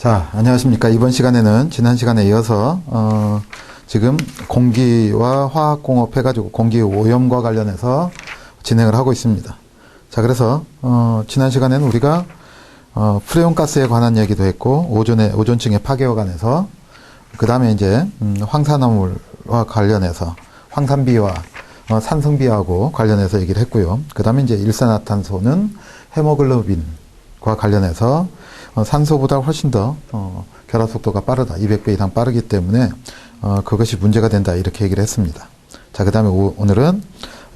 자, 안녕하십니까. 이번 시간에는 지난 시간에 이어서 지금 공기와 화학공업 해가지고 공기 오염과 관련해서 진행을 하고 있습니다. 자, 그래서 지난 시간에는 우리가 프레온가스에 관한 얘기도 했고 오존층의 파괴와 관해서 그 다음에 이제 황산화물과 관련해서 황산비와 산성비하고 관련해서 얘기를 했고요. 그 다음에 이제 일산화탄소는 헤모글로빈과 관련해서 산소보다 훨씬 더 결합 속도가 빠르다. 200배 이상 빠르기 때문에 그것이 문제가 된다. 이렇게 얘기를 했습니다. 자, 그 다음에 오늘은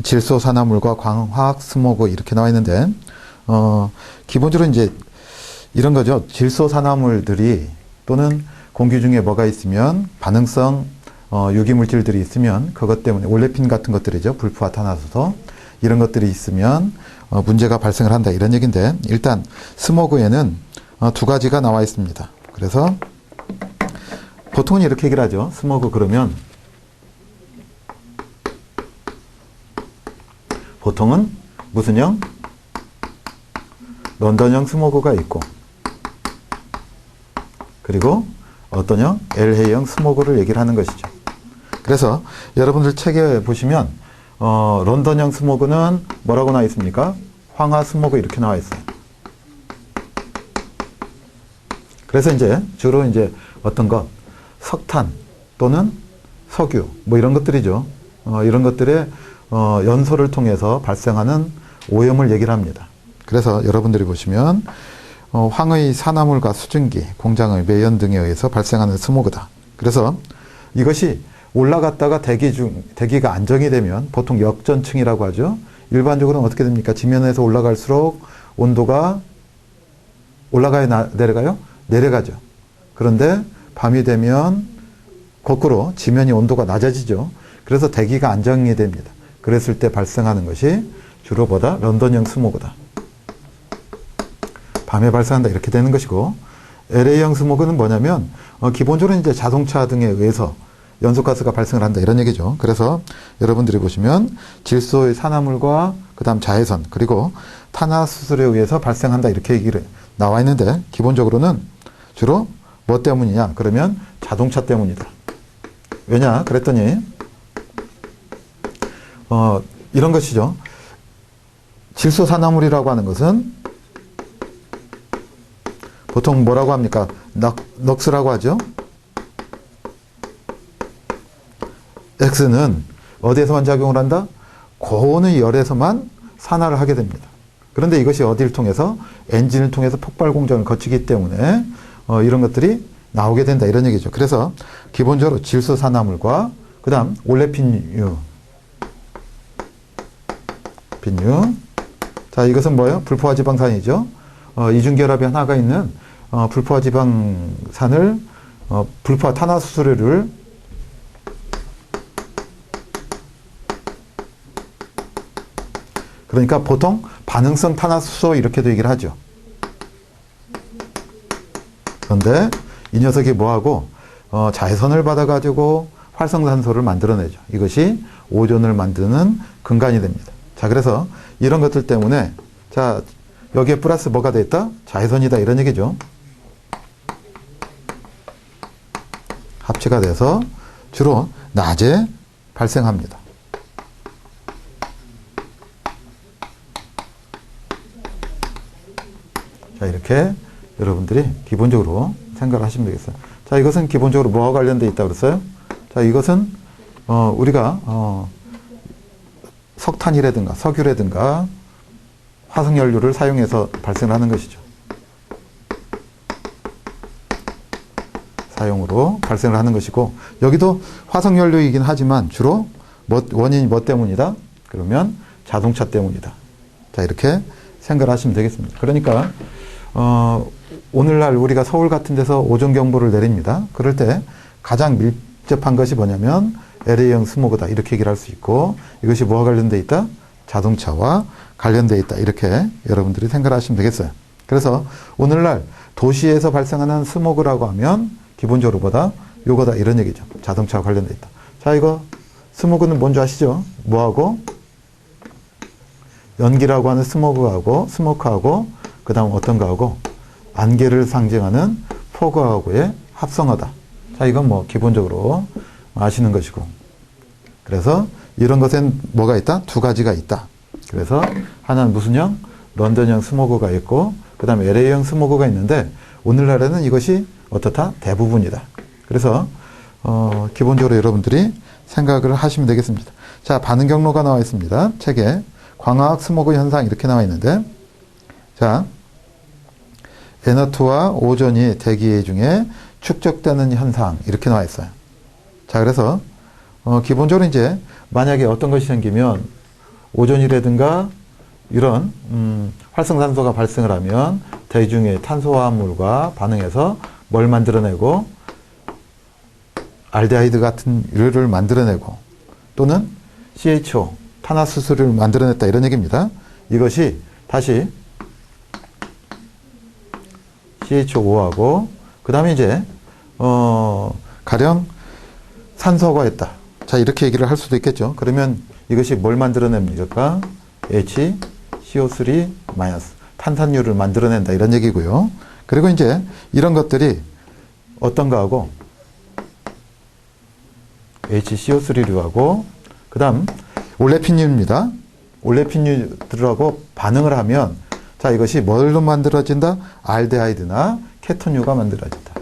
질소산화물과 광화학 스모그 이렇게 나와 있는데 기본적으로 이제 이런 거죠. 질소산화물들이 또는 공기 중에 뭐가 있으면 반응성 유기물질들이 있으면 그것 때문에 올레핀 같은 것들이죠. 불포화탄화수소 이런 것들이 있으면 문제가 발생을 한다. 이런 얘기인데 일단 스모그에는 두 가지가 나와 있습니다. 그래서 보통은 이렇게 얘기를 하죠. 스모그 그러면 보통은 무슨형? 런던형 스모그가 있고 그리고 어떤형? LA형 스모그를 얘기를 하는 것이죠. 그래서 여러분들 책에 보시면 런던형 스모그는 뭐라고 나와 있습니까? 황화 스모그 이렇게 나와 있어요. 그래서 이제 주로 이제 어떤 것, 석탄 또는 석유 뭐 이런 것들이죠. 이런 것들의 연소를 통해서 발생하는 오염을 얘기를 합니다. 그래서 여러분들이 보시면 황의 산화물과 수증기, 공장의 매연 등에 의해서 발생하는 스모그다. 그래서 이것이 올라갔다가 대기가 안정이 되면 보통 역전층이라고 하죠. 일반적으로는 어떻게 됩니까? 지면에서 올라갈수록 온도가 올라가요, 내려가요? 내려가죠. 그런데 밤이 되면 거꾸로 지면이 온도가 낮아지죠. 그래서 대기가 안정이 됩니다. 그랬을 때 발생하는 것이 주로 보다 런던형 스모그다. 밤에 발생한다 이렇게 되는 것이고 LA형 스모그는 뭐냐면 기본적으로 이제 자동차 등에 의해서 연소가스가 발생을 한다 이런 얘기죠. 그래서 여러분들이 보시면 질소의 산화물과 그 다음 자외선 그리고 탄화수소에 의해서 발생한다 이렇게 얘기를 나와 있는데 기본적으로는 주로 뭐 때문이냐 그러면 자동차 때문이다. 왜냐 그랬더니 이런 것이죠. 질소산화물이라고 하는 것은 보통 뭐라고 합니까? 넉스라고 하죠. X는 어디에서만 작용을 한다? 고온의 열에서만 산화를 하게 됩니다. 그런데 이것이 어디를 통해서? 엔진을 통해서 폭발 공정을 거치기 때문에 이런 것들이 나오게 된다 이런 얘기죠. 그래서 기본적으로 질소산화물과 그 다음 올레핀유 자 이것은 뭐예요? 불포화지방산이죠. 이중결합이 하나가 있는 불포화지방산을 불포화탄화수소를 그러니까 보통 반응성 탄화수소 이렇게도 얘기를 하죠. 그런데 이 녀석이 뭐하고 자외선을 받아가지고 활성산소를 만들어내죠. 이것이 오존을 만드는 근간이 됩니다. 자, 그래서 이런 것들 때문에 자 여기에 플러스 뭐가 돼 있다? 자외선이다 이런 얘기죠. 합체가 돼서 주로 낮에 발생합니다. 자, 이렇게 여러분들이 기본적으로 생각을 하시면 되겠어요. 자, 이것은 기본적으로 뭐와 관련되어 있다고 그랬어요? 자, 이것은 우리가 석탄이라든가 석유라든가 화석연료를 사용해서 발생하는 것이죠. 사용으로 발생을 하는 것이고 여기도 화석연료이긴 하지만 주로 원인이 뭐 때문이다? 그러면 자동차 때문이다. 자, 이렇게 생각을 하시면 되겠습니다. 그러니까 오늘날 우리가 서울 같은 데서 오존 경보를 내립니다. 그럴 때 가장 밀접한 것이 뭐냐면 LA형 스모그다 이렇게 얘기를 할 수 있고 이것이 뭐와 관련되어 있다? 자동차와 관련되어 있다 이렇게 여러분들이 생각을 하시면 되겠어요. 그래서 오늘날 도시에서 발생하는 스모그라고 하면 기본적으로 보다 요거다 이런 얘기죠. 자동차와 관련되어 있다. 자, 이거 스모그는 뭔지 아시죠? 뭐하고? 연기라고 하는 스모크하고 그 다음 어떤 거하고 안개를 상징하는 포그하고의 합성어다. 자, 이건 뭐 기본적으로 아시는 것이고. 그래서 이런 것엔 뭐가 있다? 두 가지가 있다. 그래서 하나는 무슨 형? 런던형 스모그가 있고, 그 다음에 LA형 스모그가 있는데, 오늘날에는 이것이 어떻다? 대부분이다. 그래서 기본적으로 여러분들이 생각을 하시면 되겠습니다. 자, 반응 경로가 나와 있습니다. 책에 광화학 스모그 현상 이렇게 나와 있는데, 자, NO2와 오존이 대기 중에 축적되는 현상 이렇게 나와 있어요. 자, 그래서 기본적으로 이제 만약에 어떤 것이 생기면 오존이라든가 이런 활성산소가 발생을 하면 대기 중에 탄소화합물과 반응해서 뭘 만들어내고 알데하이드 같은 유를 만들어내고 또는 CHO 탄화수소를 만들어냈다 이런 얘기입니다. 이것이 다시 CHO5하고 그 다음에 이제 가령 산소가 있다. 자, 이렇게 얘기를 할 수도 있겠죠. 그러면 이것이 뭘 만들어냅니까? HCO3- 탄산유를 만들어낸다 이런 얘기고요. 그리고 이제 이런 것들이 어떤가 하고 HCO3류하고 그 다음 올레핀유입니다. 올레핀유들하고 반응을 하면 자, 이것이 뭘로 만들어진다? 알데하이드나 케톤유가 만들어진다.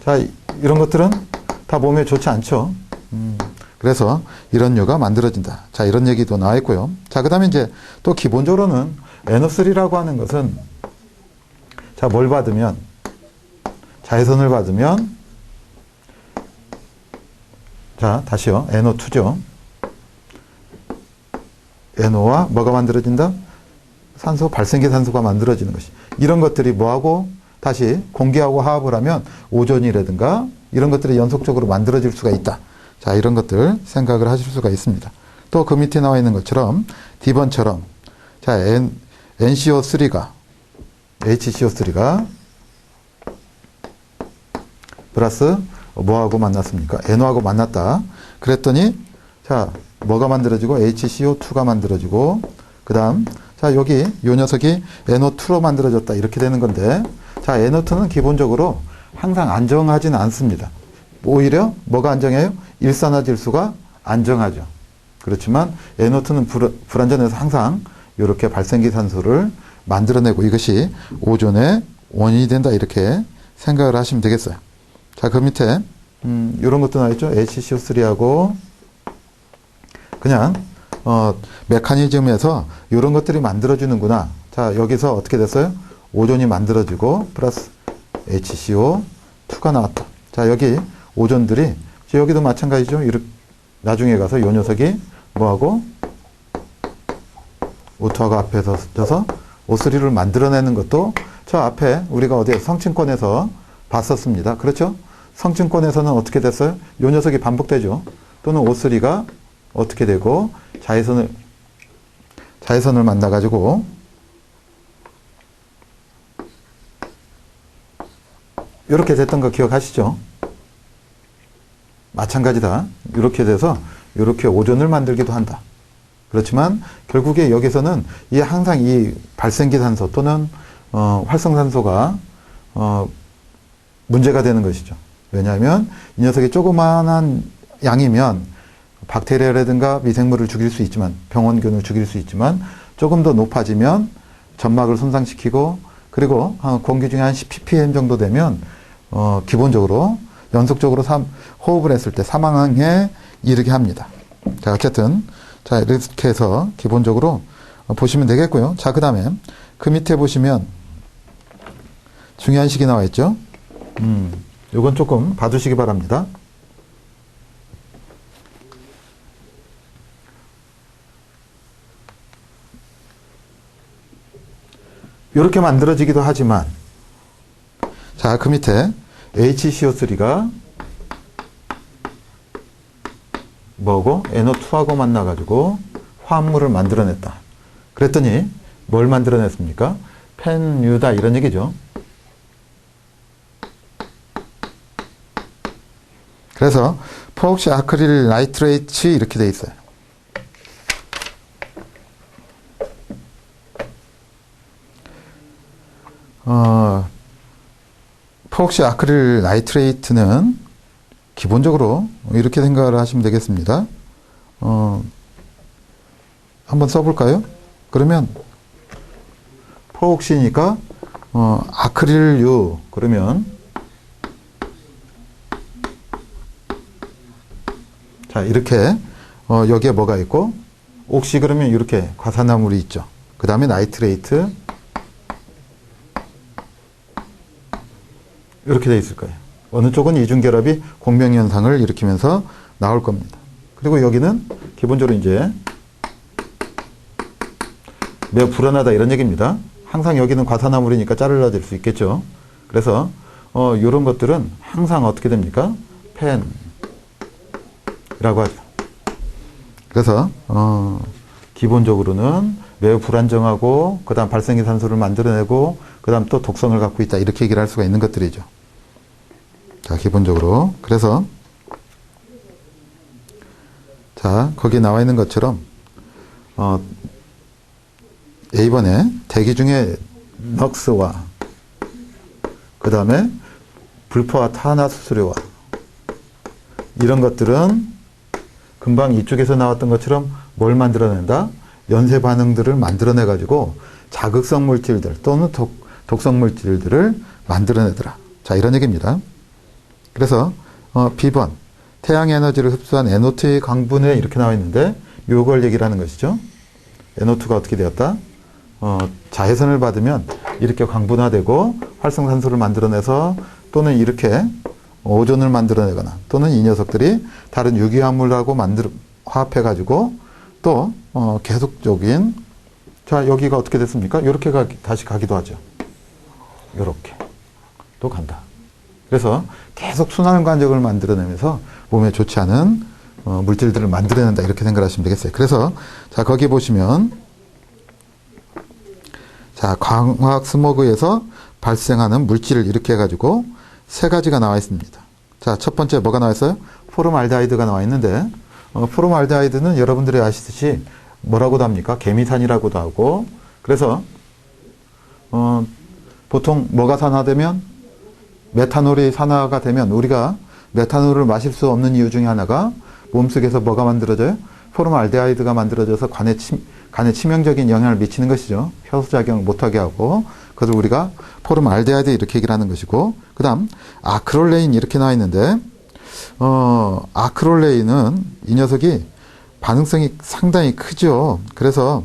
자, 이런 것들은 다 몸에 좋지 않죠. 그래서 이런 유가 만들어진다. 자, 이런 얘기도 나와 있고요. 자, 그 다음에 이제 또 기본적으로는 NO3라고 하는 것은 자, 뭘 받으면 자외선을 받으면 자, 다시요. NO2죠. NO와 뭐가 만들어진다? 산소, 발생기 산소가 만들어지는 것이. 이런 것들이 뭐하고 다시 공기하고 화합을 하면 오존이라든가 이런 것들이 연속적으로 만들어질 수가 있다. 자, 이런 것들 생각을 하실 수가 있습니다. 또 그 밑에 나와 있는 것처럼 D번처럼 자, NCO3가 HCO3가 플러스 뭐하고 만났습니까? NO하고 만났다. 그랬더니 자, 뭐가 만들어지고 HCO2가 만들어지고 그 다음 자, 여기 요 녀석이 NO2로 만들어졌다. 이렇게 되는 건데 자, NO2는 기본적으로 항상 안정하지는 않습니다. 오히려 뭐가 안정해요? 일산화질소가 안정하죠. 그렇지만 NO2는 불안전해서 항상 이렇게 발생기 산소를 만들어내고 이것이 오존의 원인이 된다. 이렇게 생각을 하시면 되겠어요. 자, 그 밑에 이런 것도 나와있죠. HCO3하고 그냥 메커니즘에서 이런 것들이 만들어지는구나. 자, 여기서 어떻게 됐어요? 오존이 만들어지고 플러스 HCO2가 나왔다. 자, 여기 오존들이 여기도 마찬가지죠. 이렇게 나중에 가서 이 녀석이 뭐하고 O2하고 앞에 서서 O3를 만들어내는 것도 저 앞에 우리가 어디에 성층권에서 봤었습니다. 그렇죠? 성층권에서는 어떻게 됐어요? 이 녀석이 반복되죠. 또는 O3가 어떻게 되고 자외선을 만나가지고 이렇게 됐던 거 기억하시죠? 마찬가지다. 이렇게 돼서 이렇게 오존을 만들기도 한다. 그렇지만 결국에 여기서는 항상 이 발생기 산소 또는 활성산소가 문제가 되는 것이죠. 왜냐하면 이 녀석이 조그마한 양이면 박테리아라든가 미생물을 죽일 수 있지만 병원균을 죽일 수 있지만 조금 더 높아지면 점막을 손상시키고 그리고 공기 중에 한 10ppm 정도 되면 기본적으로 연속적으로 호흡을 했을 때 사망에 이르게 합니다. 자, 어쨌든 자, 이렇게 해서 기본적으로 보시면 되겠고요. 자, 그 다음에 그 밑에 보시면 중요한 식이 나와 있죠. 요건 조금 봐두시기 바랍니다. 이렇게 만들어지기도 하지만 자, 그 밑에 HCO3가 뭐고? NO2하고 만나가지고 화합물을 만들어냈다. 그랬더니 뭘 만들어냈습니까? 펜유다 이런 얘기죠. 그래서 포옥시 아크릴 나이트레이트 이렇게 돼 있어요. 포옥시 아크릴 나이트레이트는 기본적으로 이렇게 생각을 하시면 되겠습니다. 한번 써볼까요? 그러면 포옥시니까 아크릴유 그러면 자 이렇게 여기에 뭐가 있고 옥시 그러면 이렇게 과산화물이 있죠. 그 다음에 나이트레이트 이렇게 되어 있을 거예요. 어느 쪽은 이중결합이 공명현상을 일으키면서 나올 겁니다. 그리고 여기는 기본적으로 이제 매우 불안하다 이런 얘기입니다. 항상 여기는 과산화물이니까 자르러질 수 있겠죠. 그래서 이런 것들은 항상 어떻게 됩니까? 펜이라고 하죠. 그래서 기본적으로는 매우 불안정하고 그 다음 발생기산소를 만들어내고 그 다음 또 독성을 갖고 있다 이렇게 얘기를 할 수가 있는 것들이죠. 자 기본적으로 그래서 자 거기 나와 있는 것처럼 A번에 대기 중에 넉스와 그 다음에 불포화 탄화수수료와 이런 것들은 금방 이쪽에서 나왔던 것처럼 뭘 만들어낸다? 연쇄 반응들을 만들어내 가지고 자극성 물질들 또는 독성 물질들을 만들어내더라. 자 이런 얘기입니다. 그래서 B번 태양 에너지를 흡수한 NO2의 강분에 이렇게 나와 있는데 요걸 얘기를 하는 것이죠. NO2가 어떻게 되었다? 자외선을 받으면 이렇게 광분화되고 활성산소를 만들어내서 또는 이렇게 오존을 만들어내거나 또는 이 녀석들이 다른 유기화물하고 화합해 가지고 또 계속적인 자 여기가 어떻게 됐습니까? 이렇게 다시 가기도 하죠. 이렇게 또 간다. 그래서 계속 순환관적을 만들어내면서 몸에 좋지 않은 물질들을 만들어낸다 이렇게 생각하시면 되겠어요. 그래서 자 거기 보시면 자 광학 스모그에서 발생하는 물질을 이렇게 해가지고 세 가지가 나와 있습니다. 자 첫 번째 뭐가 나와 있어요? 포름알데하이드가 나와 있는데 포름알데하이드는 여러분들이 아시듯이 뭐라고도 합니까? 개미산이라고도 하고 그래서 보통 뭐가 산화되면 메탄올이 산화가 되면 우리가 메탄올을 마실 수 없는 이유 중에 하나가 몸속에서 뭐가 만들어져요? 포름알데하이드가 만들어져서 간에 치명적인 영향을 미치는 것이죠. 효소작용을 못하게 하고 그래서 우리가 포름알데하이드 이렇게 얘기를 하는 것이고 그 다음 아크롤레인 이렇게 나와 있는데 아크롤레인은 이 녀석이 반응성이 상당히 크죠. 그래서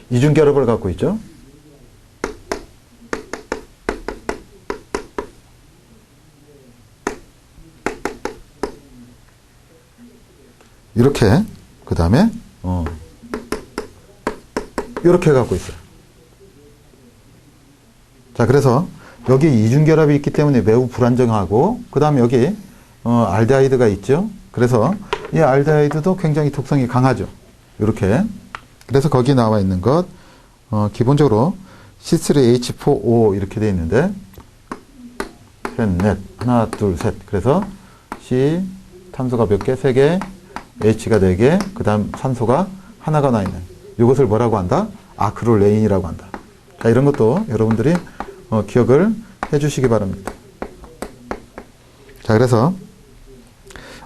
이중결합을 갖고 있죠. 이렇게 그 다음에 이렇게 갖고 있어요. 자 그래서 여기 이중결합이 있기 때문에 매우 불안정하고 그 다음에 여기 알데하이드가 있죠. 그래서 이 알데하이드도 굉장히 독성이 강하죠. 이렇게 그래서 거기 나와 있는 것 기본적으로 C3H4O 이렇게 되어 있는데 셋, 넷, 하나, 둘, 셋 그래서 C 탄소가 몇 개? 3개 H가 4개 그 다음 산소가 하나가 나 있는 이것을 뭐라고 한다? 아크롤레인이라고 한다. 자 이런 것도 여러분들이 기억을 해 주시기 바랍니다. 자 그래서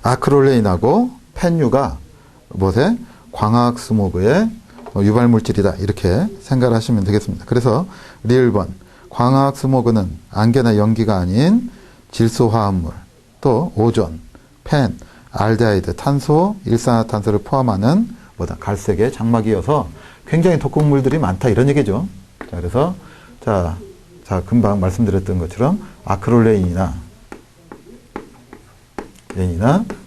아크롤레인하고 펜유가 무엇에? 광학 스모그의 유발물질이다 이렇게 생각을 하시면 되겠습니다. 그래서 리을번 광학 스모그는 안개나 연기가 아닌 질소화합물 또 오존, 펜, 알데하이드, 탄소, 일산화탄소를 포함하는 뭐다 갈색의 장막이어서 굉장히 독극물들이 많다 이런 얘기죠. 자 그래서 자 금방 말씀드렸던 것처럼 아크롤레인이나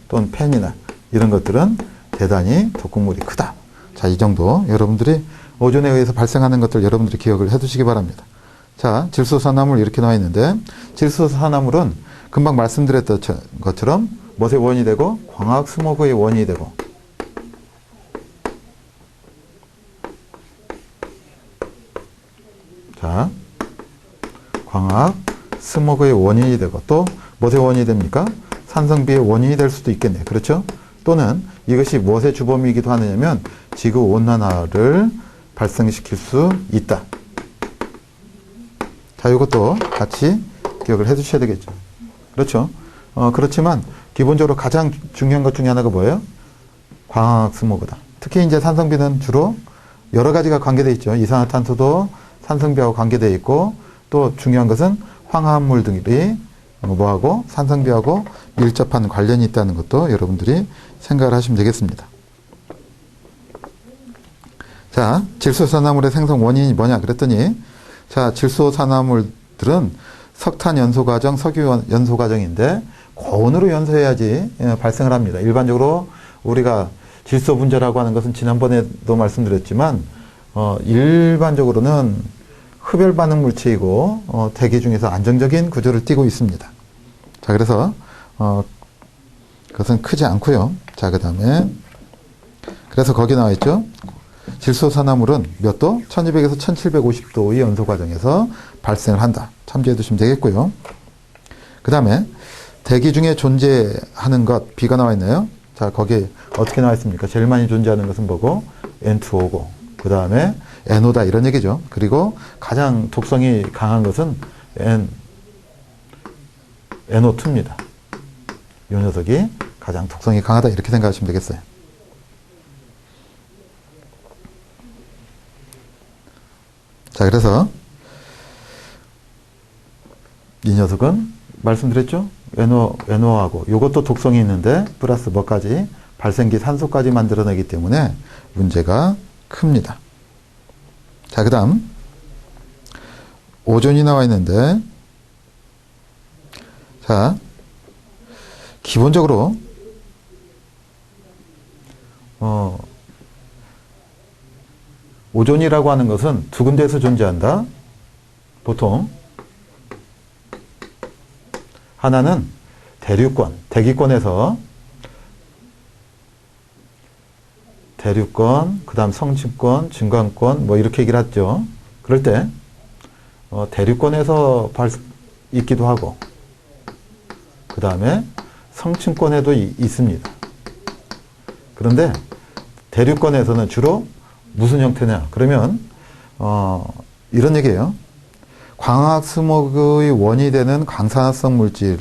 또는 펜이나 이런 것들은 대단히 독극물이 크다. 자 이 정도 여러분들이 오존에 의해서 발생하는 것들 여러분들이 기억을 해 두시기 바랍니다. 자 질소산화물 이렇게 나와 있는데 질소산화물은 금방 말씀드렸던 것처럼 무엇의 원인이 되고 광학 스모그의 원인이 되고 자 광학 스모그의 원인이 되고 또 무엇의 원인이 됩니까? 산성비의 원인이 될 수도 있겠네요. 그렇죠? 또는 이것이 무엇의 주범이기도 하느냐면 지구온난화를 발생시킬 수 있다. 자, 이것도 같이 기억을 해 두셔야 되겠죠. 그렇죠. 그렇지만 기본적으로 가장 중요한 것 중에 하나가 뭐예요? 광학스모그다. 특히 이제 산성비는 주로 여러 가지가 관계되어 있죠. 이산화탄소도 산성비하고 관계되어 있고, 또 중요한 것은 황화합물들이 뭐하고 산성비하고 밀접한 관련이 있다는 것도 여러분들이 생각을 하시면 되겠습니다. 자, 질소산화물의 생성 원인이 뭐냐 그랬더니, 자, 질소산화물들은 석탄 연소 과정, 석유 연소 과정인데 고온으로 연소해야지 발생을 합니다. 일반적으로 우리가 질소 분자라고 하는 것은 지난번에도 말씀드렸지만 일반적으로는 흡열 반응 물체이고 대기 중에서 안정적인 구조를 띠고 있습니다. 자, 그래서 그것은 크지 않고요. 자, 그다음에 그래서 거기 나와 있죠. 질소산화물은 몇 도? 1200에서 1750도의 연소 과정에서 발생을 한다. 참조해 두시면 되겠고요. 그 다음에 대기 중에 존재하는 것, B가 나와 있나요? 자, 거기 어떻게 나와 있습니까? 제일 많이 존재하는 것은 뭐고? N2O고, 그 다음에 NO다, 이런 얘기죠. 그리고 가장 독성이 강한 것은 NO2입니다. 이 녀석이 가장 독성이 강하다, 이렇게 생각하시면 되겠어요. 자, 그래서 이 녀석은 말씀드렸죠? NO하고 이것도 독성이 있는데 플러스 뭐까지? 발생기 산소까지 만들어내기 때문에 문제가 큽니다. 자, 그 다음 오존이 나와 있는데, 자, 기본적으로 오존이라고 하는 것은 두 군데에서 존재한다. 보통 하나는 대류권, 대기권에서, 대류권, 그 다음 성층권, 증강권, 뭐 이렇게 얘기를 하죠. 그럴 때 대류권에서 있기도 하고, 그 다음에 성층권에도 있습니다. 그런데 대류권에서는 주로 무슨 형태냐? 그러면 이런 얘기예요. 광학스모그의 원인이 되는 광산화성 물질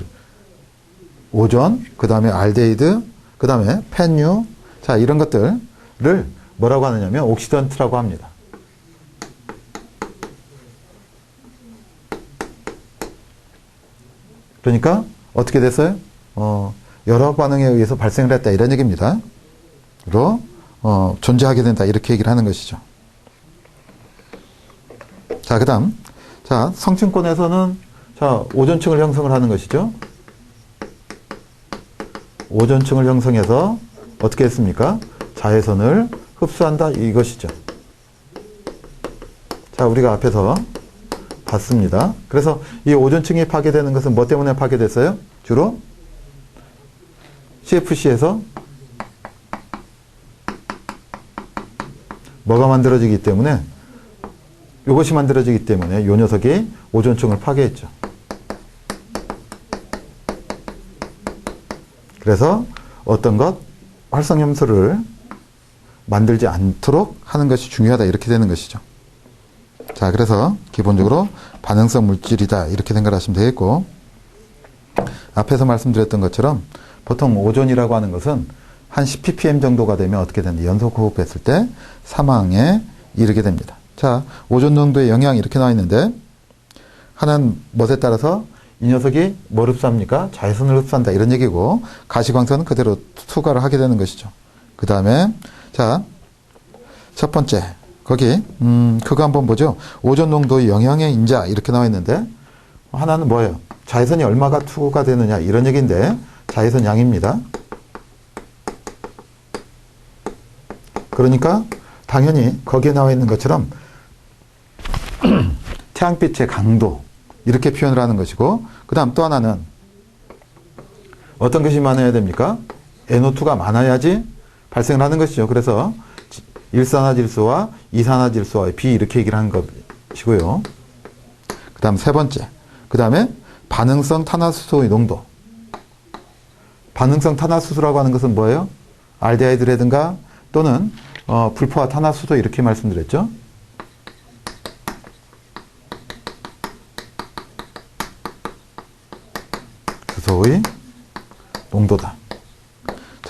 오존, 그 다음에 알데히드, 그 다음에 펜유, 자, 이런 것들을 뭐라고 하느냐면 옥시던트라고 합니다. 그러니까 어떻게 됐어요? 여러 반응에 의해서 발생을 했다, 이런 얘기입니다. 로 존재하게 된다, 이렇게 얘기를 하는 것이죠. 자, 그 다음, 자, 성층권에서는, 자, 오존층을 형성을 하는 것이죠. 오존층을 형성해서 어떻게 했습니까? 자외선을 흡수한다, 이것이죠. 자, 우리가 앞에서 봤습니다. 그래서 이 오존층이 파괴되는 것은 뭐 때문에 파괴됐어요? 주로 CFC에서 뭐가 만들어지기 때문에, 이것이 만들어지기 때문에 이 녀석이 오존층을 파괴했죠. 그래서 어떤 것, 활성염소를 만들지 않도록 하는 것이 중요하다, 이렇게 되는 것이죠. 자, 그래서 기본적으로 반응성 물질이다, 이렇게 생각하시면 되겠고, 앞에서 말씀드렸던 것처럼 보통 오존이라고 하는 것은 한 10ppm 정도가 되면 어떻게 되는지, 연속 호흡했을 때 사망에 이르게 됩니다. 자, 오존 농도의 영향이 이렇게 나와 있는데, 하나는 멋에 따라서 이 녀석이 뭘 흡수합니까? 자외선을 흡수한다, 이런 얘기고, 가시광선은 그대로 투과를 하게 되는 것이죠. 그 다음에, 자, 첫 번째, 거기, 그거 한번 보죠. 오존 농도의 영향의 인자, 이렇게 나와 있는데, 하나는 뭐예요? 자외선이 얼마가 투과가 되느냐, 이런 얘기인데, 자외선 양입니다. 그러니까 당연히 거기에 나와 있는 것처럼 태양빛의 강도, 이렇게 표현을 하는 것이고, 그 다음 또 하나는 어떤 것이 많아야 됩니까? NO2가 많아야지 발생을 하는 것이죠. 그래서 일산화질소와 이산화질소와의 비, 이렇게 얘기를 하는 것이고요. 그 다음 세 번째, 그 다음에 반응성 탄화수소의 농도. 반응성 탄화수소라고 하는 것은 뭐예요? 알데하이드라든가 또는 불포화 탄화수소, 이렇게 말씀드렸죠.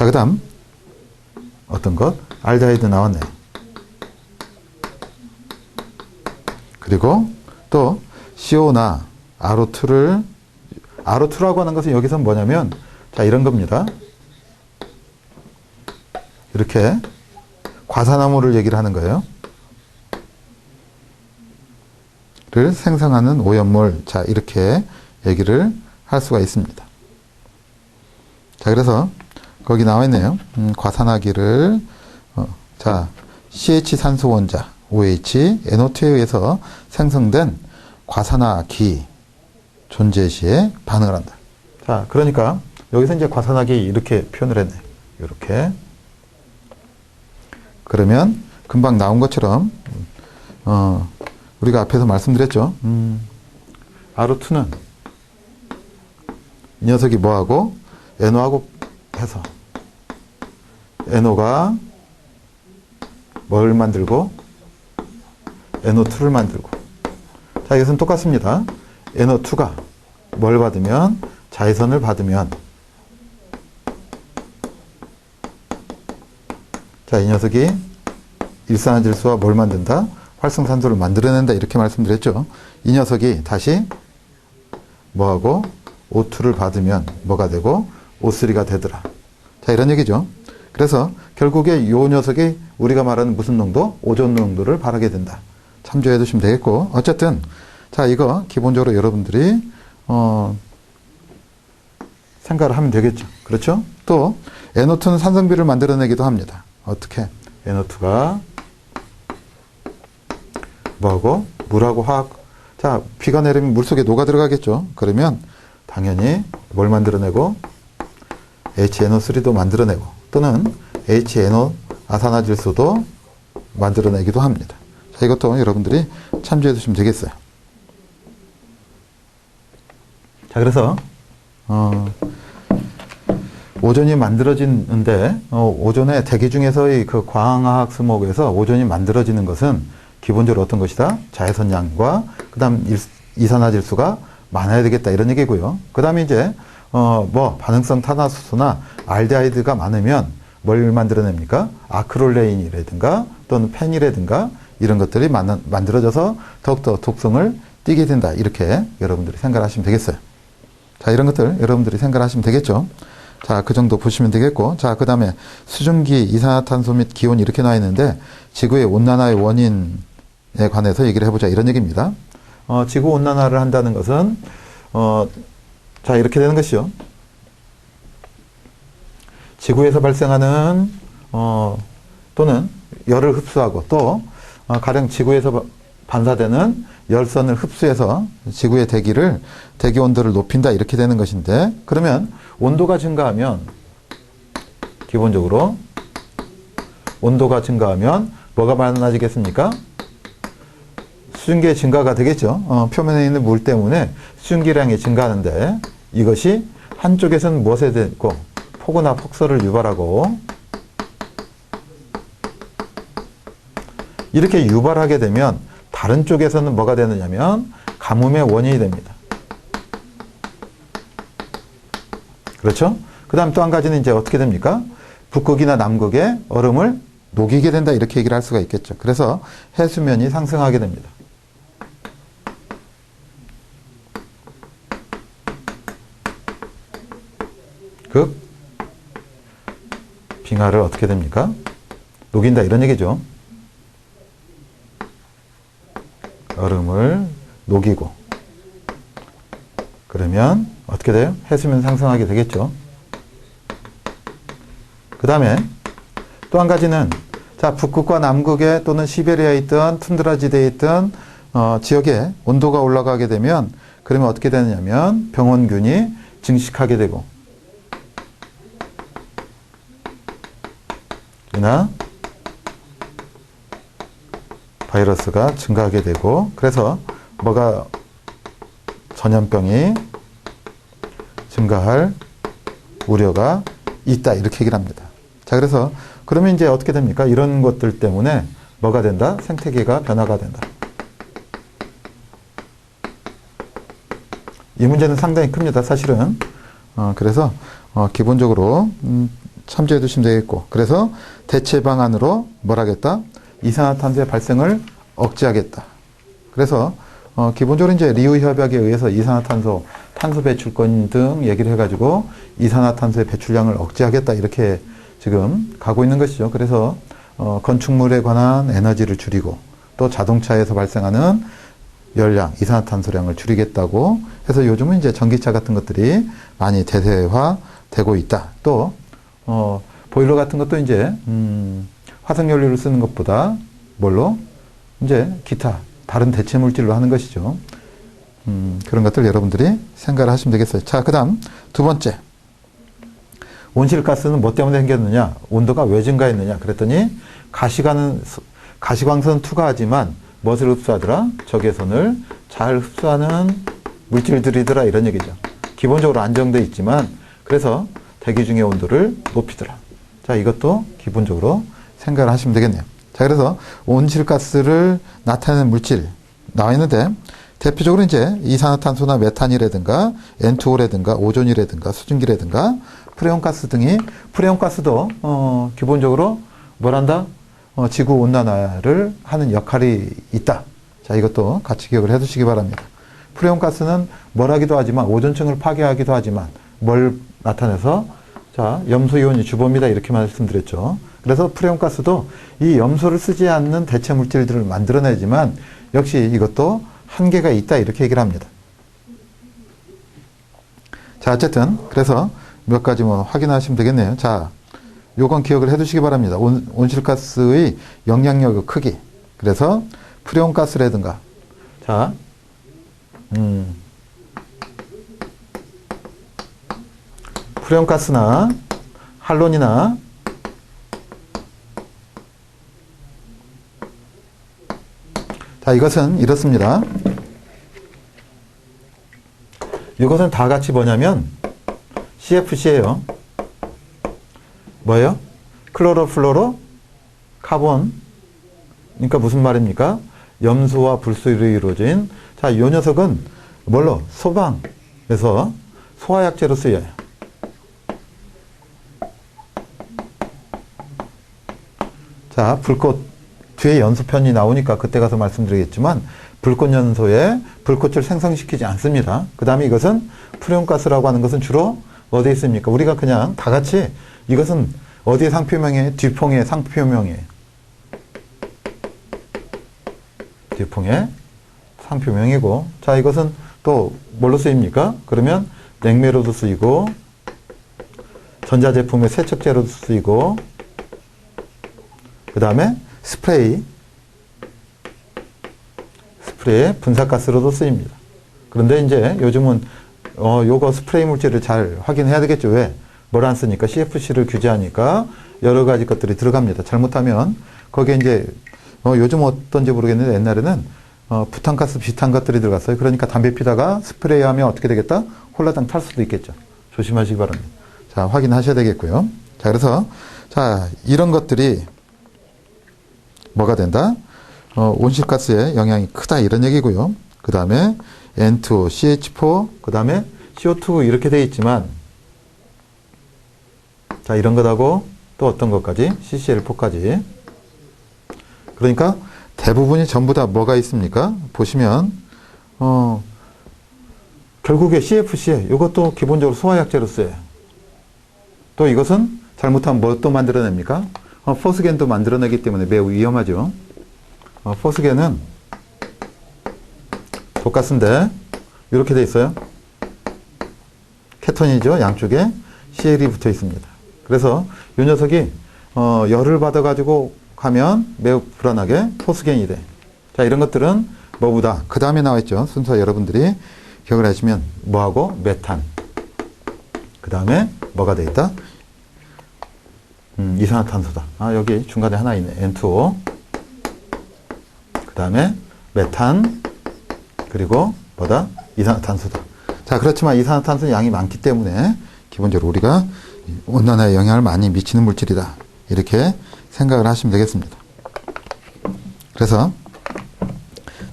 그 다음 어떤 것? 알데하이드 나왔네. 그리고 또 CO나 RO2라고 하는 것은 여기서 뭐냐면 자 이런 겁니다. 이렇게 과산화물을 얘기를 하는 거예요. 를 생성하는 오염물. 자 이렇게 얘기를 할 수가 있습니다. 자 그래서 거기 나와 있네요. 과산화기를 자 CH 산소 원자 OH NO2에 의해서 생성된 과산화기 존재 시에 반응을 한다. 자 그러니까 여기서 이제 과산화기 이렇게 표현을 했네. 이렇게. 그러면 금방 나온 것처럼 우리가 앞에서 말씀드렸죠. RO2는 이 녀석이 뭐하고 NO하고 해서 NO가 뭘 만들고 NO2를 만들고 자 이것은 똑같습니다. NO2가 뭘 받으면 자외선을 받으면 자 이 녀석이 일산화질소와 뭘 만든다? 활성산소를 만들어낸다 이렇게 말씀드렸죠. 이 녀석이 다시 뭐하고 O2를 받으면 뭐가 되고 O3가 되더라. 자 이런 얘기죠. 그래서 결국에 이 녀석이 우리가 말하는 무슨 농도? 오존 농도를 바라게 된다. 참조해 두시면 되겠고 어쨌든 자 이거 기본적으로 여러분들이 생각을 하면 되겠죠. 그렇죠? 또 NO2는 산성비를 만들어내기도 합니다. 어떻게? NO2가 뭐하고? 물하고 화학. 자, 비가 내리면 물속에 녹아 들어가겠죠. 그러면 당연히 뭘 만들어내고? HNO3도 만들어내고 또는 HNO 아산화질소도 만들어내기도 합니다. 자, 이것도 여러분들이 참조해 두시면 되겠어요. 자, 그래서 오존이 만들어지는데 오존의 대기 중에서의 그 광화학 수목에서 오존이 만들어지는 것은 기본적으로 어떤 것이다? 자외선량과 그 다음 이산화질소가 많아야 되겠다 이런 얘기고요. 그 다음에 이제 반응성 탄화수소나 알데하이드가 많으면 뭘 만들어냅니까? 아크롤레인이라든가 또는 펜이라든가 이런 것들이 만들어져서 더욱더 독성을 띠게 된다 이렇게 여러분들이 생각하시면 되겠어요. 자 이런 것들 여러분들이 생각하시면 되겠죠. 자, 그 정도 보시면 되겠고. 자, 그 다음에 수증기, 이산화탄소 및 기온 이렇게 나와 있는데 지구의 온난화의 원인에 관해서 얘기를 해보자 이런 얘기입니다. 지구 온난화를 한다는 것은 자, 이렇게 되는 것이죠. 지구에서 발생하는 또는 열을 흡수하고 또 가령 지구에서 반사되는 열선을 흡수해서 지구의 대기 온도를 높인다 이렇게 되는 것인데 그러면 온도가 증가하면 기본적으로 온도가 증가하면 뭐가 많아지겠습니까? 수증기의 증가가 되겠죠. 표면에 있는 물 때문에 수증기량이 증가하는데 이것이 한쪽에서는 무엇에 되고 폭우나 폭설을 유발하고 이렇게 유발하게 되면 다른 쪽에서는 뭐가 되느냐면 가뭄의 원인이 됩니다. 그렇죠? 그 다음 또 한 가지는 이제 어떻게 됩니까? 북극이나 남극의 얼음을 녹이게 된다 이렇게 얘기를 할 수가 있겠죠. 그래서 해수면이 상승하게 됩니다. 빙하를 어떻게 됩니까? 녹인다 이런 얘기죠. 얼음을 녹이고 그러면 어떻게 돼요? 해수면 상승하게 되겠죠. 그 다음에 또 한 가지는 자 북극과 남극에 또는 시베리아에 있던 툰드라 지대에 있던 지역에 온도가 올라가게 되면 그러면 어떻게 되느냐면 병원균이 증식하게 되고 이나 바이러스가 증가하게 되고 그래서 뭐가 전염병이 증가할 우려가 있다 이렇게 얘기를 합니다. 자 그래서 그러면 이제 어떻게 됩니까? 이런 것들 때문에 뭐가 된다? 생태계가 변화가 된다. 이 문제는 상당히 큽니다. 사실은 그래서 기본적으로 참조해 두시면 되겠고, 그래서 대체 방안으로 뭘 하겠다? 이산화탄소의 발생을 억제하겠다. 그래서 기본적으로 이제 리우 협약에 의해서 이산화탄소, 탄소 배출권 등 얘기를 해가지고 이산화탄소의 배출량을 억제하겠다 이렇게 지금 가고 있는 것이죠. 그래서 건축물에 관한 에너지를 줄이고 또 자동차에서 발생하는 열량, 이산화탄소량을 줄이겠다고 해서 요즘은 이제 전기차 같은 것들이 많이 대세화되고 있다. 또 보일러 같은 것도 이제 화석연료를 쓰는 것보다 뭘로 이제 기타 다른 대체 물질로 하는 것이죠. 그런 것들 여러분들이 생각을 하시면 되겠어요. 자, 그다음 두 번째. 온실가스는 뭐 때문에 생겼느냐? 온도가 왜 증가했느냐? 그랬더니 가시광선은 투과하지만 무엇을 흡수하더라? 적외선을 잘 흡수하는 물질들이더라 이런 얘기죠. 기본적으로 안정되어 있지만 그래서 대기 중의 온도를 높이더라. 자, 이것도 기본적으로 생각을 하시면 되겠네요. 자, 그래서 온실가스를 나타내는 물질 나와 있는데 대표적으로 이제 이산화탄소나 메탄이라든가 N2O라든가 오존이라든가 수증기라든가 프레온가스 등이 프레온가스도 기본적으로 뭘한다? 지구 온난화를 하는 역할이 있다. 자, 이것도 같이 기억을 해 두시기 바랍니다. 프레온가스는 뭘 하기도 하지만 오존층을 파괴하기도 하지만 뭘 나타내서 자, 염소이온이 주범이다 이렇게 말씀드렸죠. 그래서 프레온가스도 이 염소를 쓰지 않는 대체 물질들을 만들어내지만 역시 이것도 한계가 있다 이렇게 얘기를 합니다. 자, 어쨌든 그래서 몇 가지 뭐 확인하시면 되겠네요. 자, 요건 기억을 해 두시기 바랍니다. 온실가스의 영향력의 크기. 그래서 프레온가스라든가 자, 프레온가스나 할론이나 자, 이것은 이렇습니다. 이것은 다 같이 뭐냐면 CFC예요. 뭐예요? 클로로플로로 카본. 그러니까 무슨 말입니까? 염소와 불소로 이루어진 자, 이 녀석은 뭘로? 소방에서 소화약제로 쓰여요. 자, 불꽃 뒤에 연소편이 나오니까 그때 가서 말씀드리겠지만 불꽃 연소에 불꽃을 생성시키지 않습니다. 그 다음에 이것은 프레온가스라고 하는 것은 주로 어디에 있습니까? 우리가 그냥 다 같이 이것은 어디에 상표명이에요? 뒷봉의 상표명이에요. 뒷봉의 상표명이고 자, 이것은 또 뭘로 쓰입니까? 그러면 냉매로도 쓰이고 전자제품의 세척제로도 쓰이고 그 다음에 스프레이 분사가스로도 쓰입니다. 그런데 이제 요즘은 요거 스프레이 물질을 잘 확인해야 되겠죠. 왜? 뭘 안 쓰니까 CFC를 규제하니까 여러 가지 것들이 들어갑니다. 잘못하면 거기에 이제 요즘 어떤지 모르겠는데 옛날에는 부탄가스 비슷한 것들이 들어갔어요. 그러니까 담배 피다가 스프레이하면 어떻게 되겠다? 홀라당 탈 수도 있겠죠. 조심하시기 바랍니다. 자, 확인하셔야 되겠고요. 자, 그래서 자, 이런 것들이 뭐가 된다? 온실가스의 영향이 크다 이런 얘기고요. 그 다음에 N2O, CH4, 그 다음에 CO2 이렇게 되어 있지만 자, 이런 것하고 또 어떤 것까지? CCl4까지. 그러니까 대부분이 전부 다 뭐가 있습니까? 보시면 결국에 CFC에 이것도 기본적으로 소화약제로 쓰여요. 또 이것은 잘못하면 뭐 또 만들어냅니까? 포스겐도 만들어내기 때문에 매우 위험하죠. 포스겐은 독가스인데 이렇게 돼 있어요. 케톤이죠. 양쪽에 CL이 붙어 있습니다. 그래서 이 녀석이 열을 받아 가지고 가면 매우 불안하게 포스겐이 돼. 자, 이런 것들은 뭐보다 그 다음에 나와 있죠. 순서 여러분들이 기억을 하시면 뭐하고 메탄. 그 다음에 뭐가 돼 있다? 이산화탄소다. 아, 여기 중간에 하나 있네. N2O. 그 다음에 메탄. 그리고 뭐다? 이산화탄소다. 자, 그렇지만 이산화탄소는 양이 많기 때문에 기본적으로 우리가 온난화에 영향을 많이 미치는 물질이다. 이렇게 생각을 하시면 되겠습니다. 그래서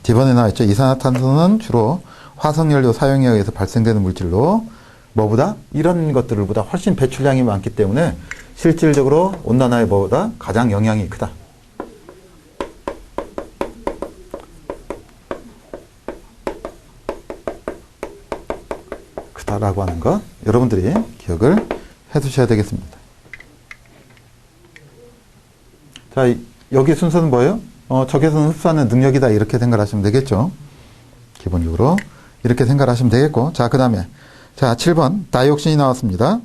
뒤번에 나와 있죠. 이산화탄소는 주로 화석연료 사용에 의해서 발생되는 물질로 뭐보다 이런 것들보다 훨씬 배출량이 많기 때문에 실질적으로 온난화에 뭐보다 가장 영향이 크다. 크다라고 하는 것 여러분들이 기억을 해 두셔야 되겠습니다. 자, 여기 순서는 뭐예요? 적외선 흡수하는 능력이다 이렇게 생각하시면 되겠죠. 기본적으로 이렇게 생각하시면 되겠고, 자, 그 다음에 자 7번 다이옥신이 나왔습니다.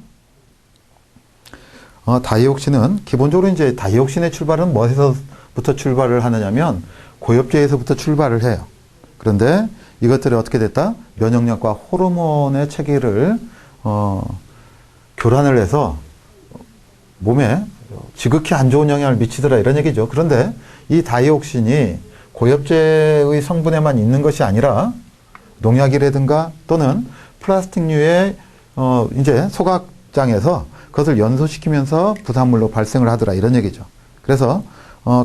다이옥신은 기본적으로 이제 다이옥신의 출발은 뭐에서부터 출발을 하느냐면 고엽제에서부터 출발을 해요. 그런데 이것들이 어떻게 됐다? 면역력과 호르몬의 체계를 교란을 해서 몸에 지극히 안 좋은 영향을 미치더라 이런 얘기죠. 그런데 이 다이옥신이 고엽제의 성분에만 있는 것이 아니라 농약이라든가 또는 플라스틱류의 이제 소각장에서 그것을 연소시키면서 부산물로 발생을 하더라 이런 얘기죠. 그래서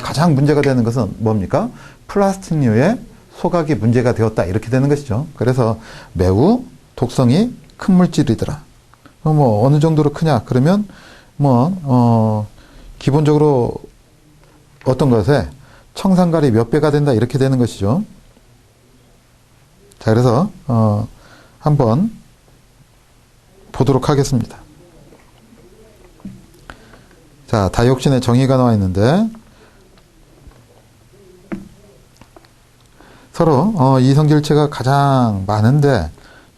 가장 문제가 되는 것은 뭡니까? 플라스틱류의 소각이 문제가 되었다 이렇게 되는 것이죠. 그래서 매우 독성이 큰 물질이더라. 뭐 어느 정도로 크냐? 그러면 기본적으로 어떤 것에 청산가리 몇 배가 된다 이렇게 되는 것이죠. 자, 그래서 한번 보도록 하겠습니다. 자, 다이옥신의 정의가 나와 있는데 서로 이성질체가 가장 많은데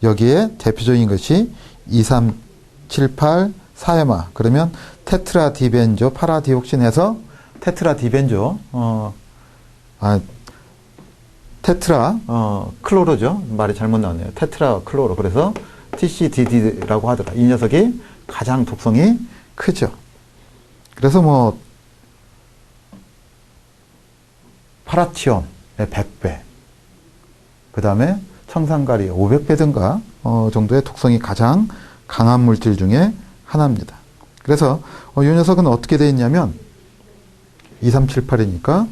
여기에 대표적인 것이 2, 3, 7, 8, 4에마 그러면 테트라디벤조 파라디옥신에서 테트라디벤조 테트라 클로로죠. 말이 잘못 나왔네요. 테트라 클로로. 그래서 TCDD라고 하더라. 이 녀석이 가장 독성이 크죠. 그래서 파라티온의 100배 그 다음에 청산가리 500배든가 정도의 독성이 가장 강한 물질 중에 하나입니다. 그래서 이 녀석은 어떻게 되어 있냐면 2, 3, 7, 8이니까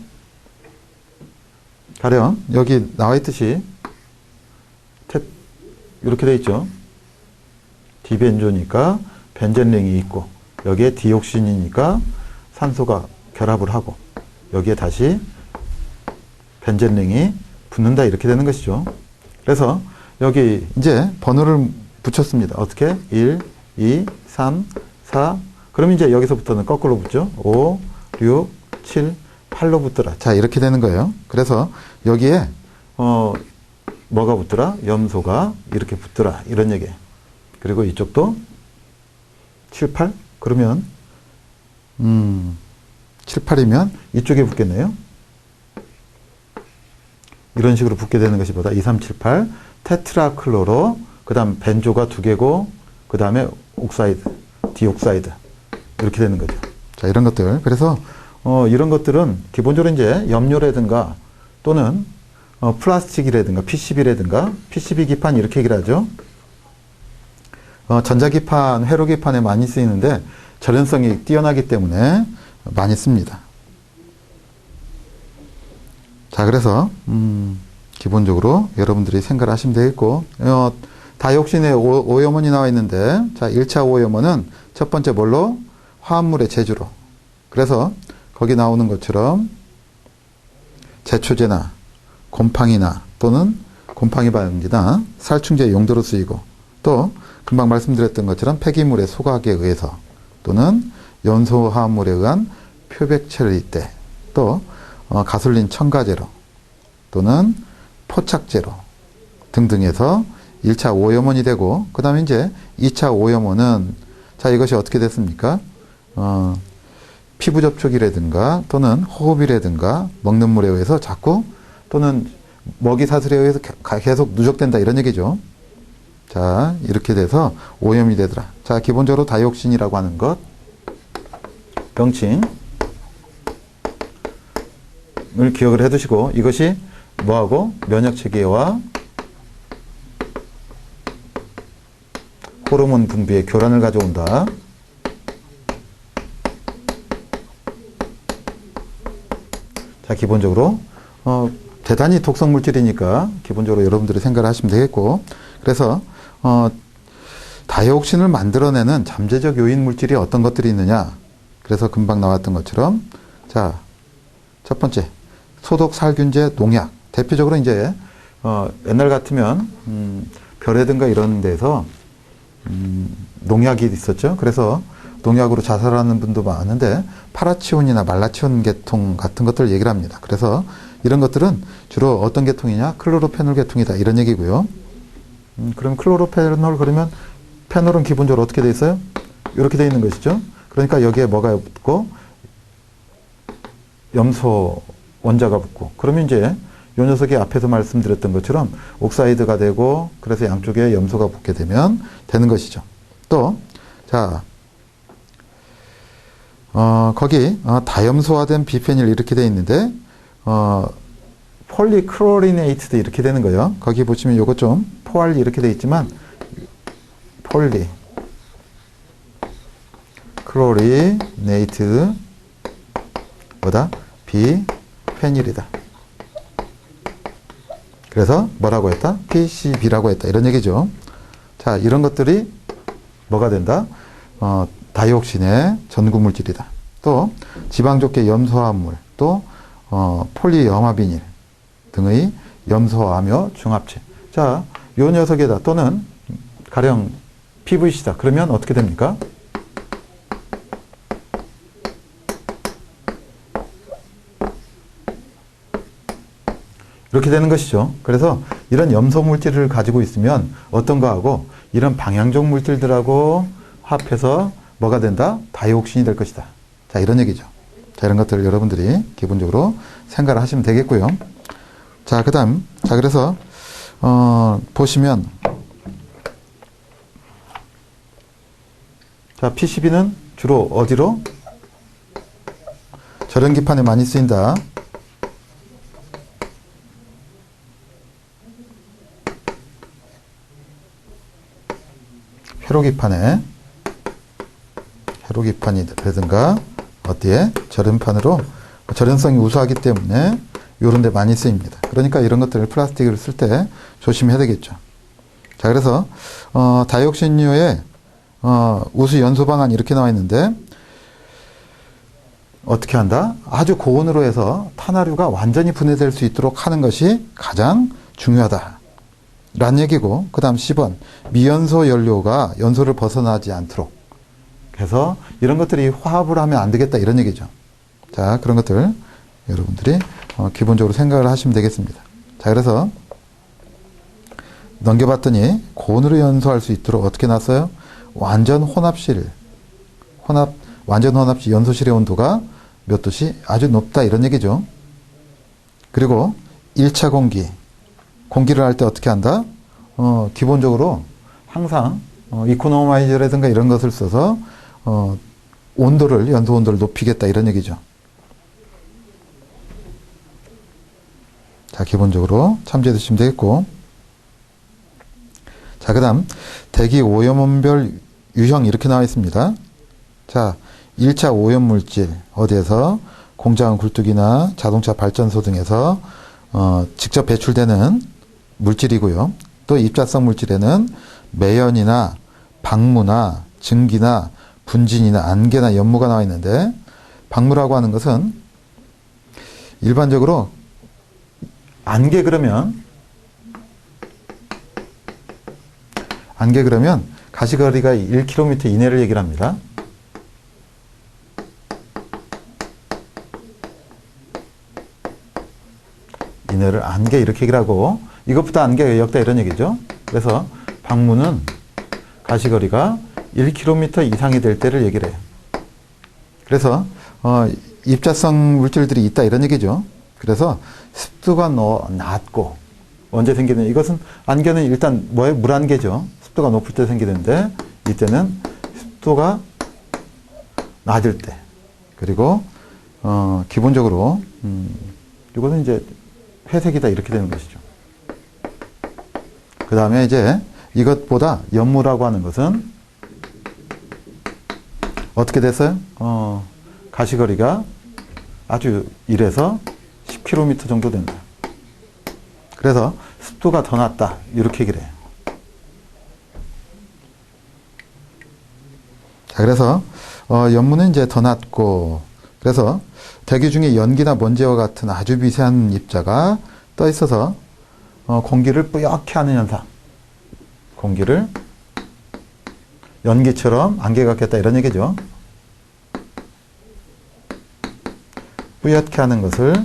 가령 여기 나와 있듯이 이렇게 되어 있죠. 디벤조니까 벤젠링이 있고 여기에 디옥신이니까 산소가 결합을 하고 여기에 다시 벤젠링이 붙는다 이렇게 되는 것이죠. 그래서 여기 이제 번호를 붙였습니다. 어떻게? 1, 2, 3, 4 그럼 이제 여기서부터는 거꾸로 붙죠. 5, 6, 7, 8로 붙더라. 자, 이렇게 되는 거예요. 그래서 여기에 뭐가 붙더라? 염소가 이렇게 붙더라. 이런 얘기. 그리고 이쪽도 7, 8? 그러면 7, 8이면 이쪽에 붙겠네요. 이런 식으로 붙게 되는 것이 보다 2, 3, 7, 8 테트라클로로 그 다음 벤조가 2개고 그 다음에 옥사이드, 디옥사이드 이렇게 되는 거죠. 자, 이런 것들. 그래서 이런 것들은 기본적으로 이제 염료라든가 또는 플라스틱이라든가 PCB라든가 PCB 기판 이렇게 얘기를 하죠. 전자기판, 회로기판에 많이 쓰이는데 절연성이 뛰어나기 때문에 많이 씁니다. 자, 그래서 기본적으로 여러분들이 생각을 하시면 되겠고 다이옥신의 오염원이 나와 있는데 자, 1차 오염원은 첫 번째 뭘로? 화합물의 제주로. 그래서 거기 나오는 것처럼 제초제나 곰팡이나 또는 곰팡이 방지나 살충제 용도로 쓰이고 또 금방 말씀드렸던 것처럼 폐기물의 소각에 의해서 또는 연소 화합물에 의한 표백 처리 때 또 가솔린 첨가제로 또는 포착제로 등등해서 1차 오염원이 되고 그 다음에 이제 2차 오염원은 자, 이것이 어떻게 됐습니까? 피부 접촉이라든가 또는 호흡이라든가 먹는 물에 의해서 자꾸 또는 먹이 사슬에 의해서 계속 누적된다 이런 얘기죠. 자, 이렇게 돼서 오염이 되더라. 자, 기본적으로 다이옥신이라고 하는 것 명칭을 기억을 해 두시고 이것이 뭐하고 면역체계와 호르몬 분비의 교란을 가져온다. 자, 기본적으로 대단히 독성 물질이니까 기본적으로 여러분들이 생각을 하시면 되겠고 그래서 다이옥신을 만들어내는 잠재적 요인 물질이 어떤 것들이 있느냐 그래서 금방 나왔던 것처럼, 자, 첫 번째, 소독, 살균제, 농약. 대표적으로 이제, 옛날 같으면, 별해든가 이런 데서, 농약이 있었죠. 그래서 농약으로 자살하는 분도 많은데, 파라치온이나 말라치온 계통 같은 것들을 얘기를 합니다. 그래서 이런 것들은 주로 어떤 계통이냐? 클로로페놀 계통이다. 이런 얘기고요. 그럼 클로로페놀 그러면 페놀은 기본적으로 어떻게 돼 있어요? 이렇게 돼 있는 것이죠. 그러니까 여기에 뭐가 붙고 염소 원자가 붙고 그러면 이제 이 녀석이 앞에서 말씀드렸던 것처럼 옥사이드가 되고 그래서 양쪽에 염소가 붙게 되면 되는 것이죠. 또 자, 거기 다염소화된 비페닐 이렇게 돼 있는데 폴리크로리네이트도 이렇게 되는 거예요. 거기 보시면 요거 좀 포알리 이렇게 돼 있지만 폴리 크로리네이트 뭐다? 비페닐이다. 그래서 뭐라고 했다? PCB라고 했다. 이런 얘기죠. 자, 이런 것들이 뭐가 된다? 다이옥신의 전구 물질이다. 또 지방족계 염소화합물, 또 폴리염화비닐 등의 염소화며 중합체. 자, 요 녀석에다 또는 가령 PVC다. 그러면 어떻게 됩니까? 이렇게 되는 것이죠. 그래서 이런 염소 물질을 가지고 있으면 어떤 거하고 이런 방향적 물질들하고 합해서 뭐가 된다? 다이옥신이 될 것이다. 자, 이런 얘기죠. 자, 이런 것들을 여러분들이 기본적으로 생각을 하시면 되겠고요. 자, 그 다음, 자, 그래서, 보시면, 자, PCB는 주로 어디로? 절연기판에 많이 쓰인다. 회로기판이라든가 어디에 절연판으로 절연성이 우수하기 때문에 요런 데 많이 쓰입니다. 그러니까 이런 것들을 플라스틱을 쓸 때 조심해야 되겠죠. 자, 그래서 다이옥신류의 우수 연소 방안이 이렇게 나와 있는데 어떻게 한다? 아주 고온으로 해서 탄화류가 완전히 분해될 수 있도록 하는 것이 가장 중요하다. 라는 얘기고, 그 다음 10번. 미연소 연료가 연소를 벗어나지 않도록 해서 이런 것들이 화합을 하면 안 되겠다. 이런 얘기죠. 자, 그런 것들 여러분들이 기본적으로 생각을 하시면 되겠습니다. 자, 그래서 넘겨봤더니 고온으로 연소할 수 있도록 어떻게 놨어요? 완전 혼합실 연소실의 온도가 몇 도씨? 아주 높다. 이런 얘기죠. 그리고 1차 공기를 할 때 어떻게 한다? 기본적으로 항상 이코노마이저라든가 이런 것을 써서 연소 온도를 높이겠다. 이런 얘기죠. 자, 기본적으로 참조해 두시면 되겠고. 자, 그 다음 대기 오염원별 유형 이렇게 나와 있습니다. 자, 1차 오염물질 어디에서? 공장 굴뚝이나 자동차 발전소 등에서 직접 배출되는 물질이고요. 또 입자성 물질에는 매연이나 방무나 증기나 분진이나 안개나 연무가 나와 있는데 방무라고 하는 것은 일반적으로 안개 그러면 가시거리가 1km 이내를 얘기를 합니다. 이내를 안개 이렇게 얘기를 하고 이것보다 안개가 역다 이런 얘기죠. 그래서 방무는 가시거리가 1km 이상이 될 때를 얘기를 해요. 그래서 입자성 물질들이 있다 이런 얘기죠. 그래서 습도가 낮고 언제 생기는 이것은 안개는 일단 뭐예요? 물안개죠. 습도가 높을 때 생기는데 이때는 습도가 낮을 때 그리고 기본적으로 이거는 이제 회색이다 이렇게 되는 것이죠. 그 다음에 이제 이것보다 연무라고 하는 것은 어떻게 됐어요? 가시거리가 아주 1에서 10km 정도 된다. 그래서 습도가 더 낮다 이렇게 얘기를 해요. 자, 그래서 연무는 이제 더 낮고, 그래서 대기 중에 연기나 먼지와 같은 아주 미세한 입자가 떠 있어서 공기를 뿌옇게 하는 현상. 공기를 연기처럼 안개 같겠다 이런 얘기죠. 뿌옇게 하는 것을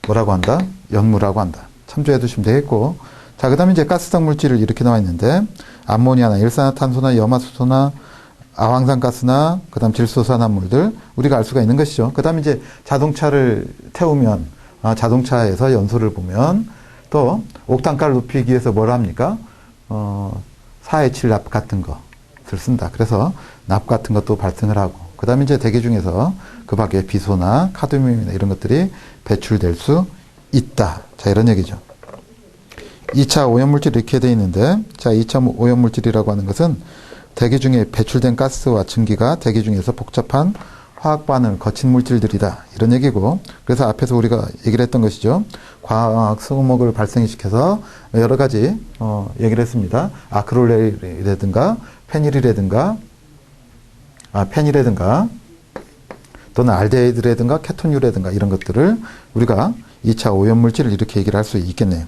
뭐라고 한다? 연무라고 한다. 참조해 두시면 되겠고, 자, 그 다음에 이제 가스성 물질을 이렇게 나와 있는데, 암모니아나 일산화탄소나 염화수소나 아황산가스나, 그 다음 질소산화물들, 우리가 알 수가 있는 것이죠. 그 다음에 이제 자동차를 태우면, 자동차에서 연소를 보면, 또, 옥탄가를 높이기 위해서 뭘 합니까? 427납 같은 것을 쓴다. 그래서 납 같은 것도 발생을 하고, 그 다음에 이제 대기 중에서 그 밖에 비소나 카드뮴이나 이런 것들이 배출될 수 있다. 자, 이런 얘기죠. 2차 오염물질이 이렇게 되어 있는데, 자, 2차 오염물질이라고 하는 것은 대기 중에 배출된 가스와 증기가 대기 중에서 복잡한 화학 반응을 거친 물질들이다. 이런 얘기고, 그래서 앞에서 우리가 얘기를 했던 것이죠. 과학 소모를 발생시켜서 여러 가지 얘기를 했습니다. 아크릴이라든가 페닐이라든가 또는 알데히드라든가 케톤유라든가 이런 것들을 우리가 2차 오염물질을 이렇게 얘기를 할 수 있겠네요.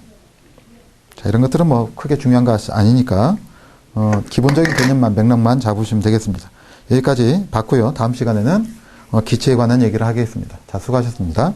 자, 이런 것들은 뭐 크게 중요한 거 아니니까 기본적인 개념만 맥락만 잡으시면 되겠습니다. 여기까지 봤고요. 다음 시간에는 기체에 관한 얘기를 하겠습니다. 자, 수고하셨습니다.